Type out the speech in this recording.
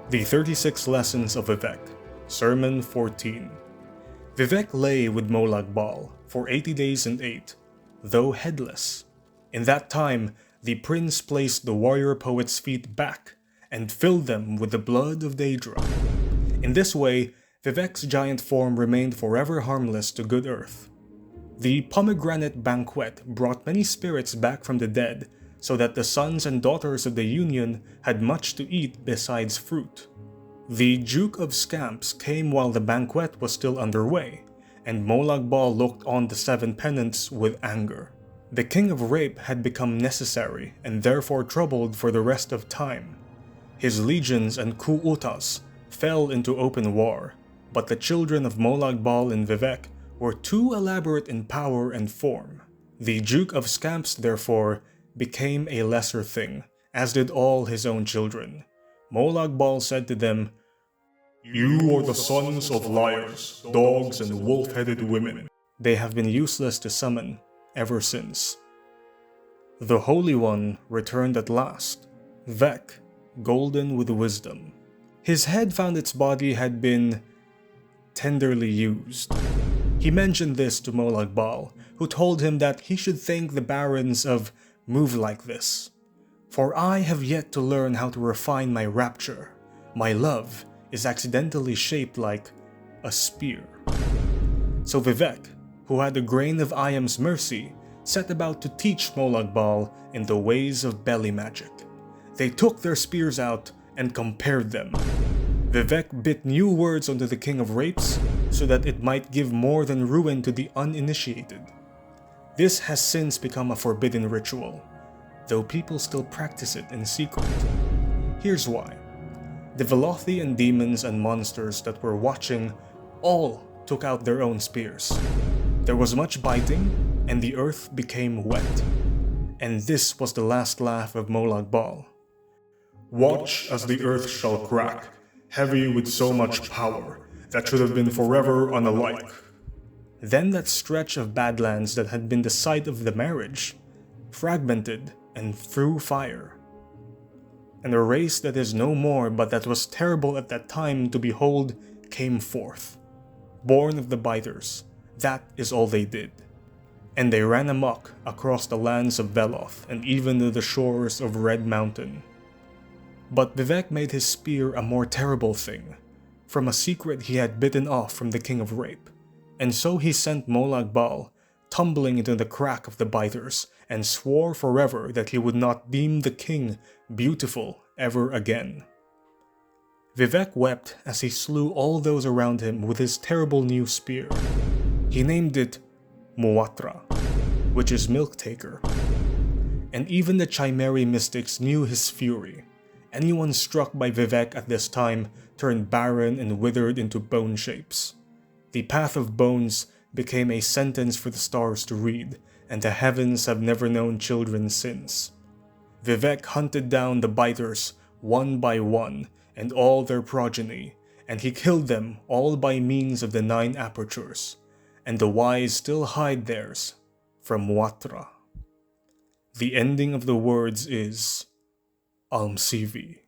The 36 Lessons of Vivek, Sermon 14. Vivek lay with Molag Bal for 80 days and ate, though headless. In that time, the prince placed the warrior poet's feet back and filled them with the blood of Daedra. In this way, Vivek's giant form remained forever harmless to good earth. The pomegranate banquet brought many spirits back from the dead, so that the sons and daughters of the union had much to eat besides fruit. The Duke of Scamps came while the banquet was still underway, and Molag Bal looked on the 7 penance with anger. The King of Rape had become necessary and therefore troubled for the rest of time. His legions and Ku'utas fell into open war, but the children of Molag Bal and Vivek were too elaborate in power and form. The Duke of Scamps, therefore, became a lesser thing, as did all his own children. Molag Bal said to them, "You are the sons of liars, dogs, and wolf-headed women. They have been useless to summon ever since." The Holy One returned at last, Vec, golden with wisdom. His head found its body had been tenderly used. He mentioned this to Molag Bal, who told him that he should thank the barons of Move Like This. "For I have yet to learn how to refine my rapture. My love is accidentally shaped like a spear." So Vivek, who had a grain of Ayam's mercy, set about to teach Molag Bal in the ways of belly magic. They took their spears out and compared them. Vivek bit new words onto the King of Rapes so that it might give more than ruin to the uninitiated. This has since become a forbidden ritual, though people still practice it in secret. Here's why. The Velothi demons and monsters that were watching all took out their own spears. There was much biting, and the earth became wet. And this was the last laugh of Molag Bal. "Watch as the earth shall crack, heavy with so much power, that should have been forever unalike." Then that stretch of badlands that had been the site of the marriage fragmented and threw fire. And a race that is no more but that was terrible at that time to behold came forth. Born of the biters, that is all they did. And they ran amok across the lands of Veloth and even to the shores of Red Mountain. But Vivek made his spear a more terrible thing, from a secret he had bitten off from the King of Rape. And so he sent Molag Bal tumbling into the crack of the biters and swore forever that he would not deem the king beautiful ever again. Vivek wept as he slew all those around him with his terrible new spear. He named it Muatra, which is milk taker. And even the Chimeri mystics knew his fury. Anyone struck by Vivek at this time turned barren and withered into bone shapes. The path of bones became a sentence for the stars to read, and the heavens have never known children since. Vivek hunted down the biters one by one and all their progeny, and he killed them all by means of the 9 apertures, and the wise still hide theirs from Muatra. The ending of the words is Almsivi.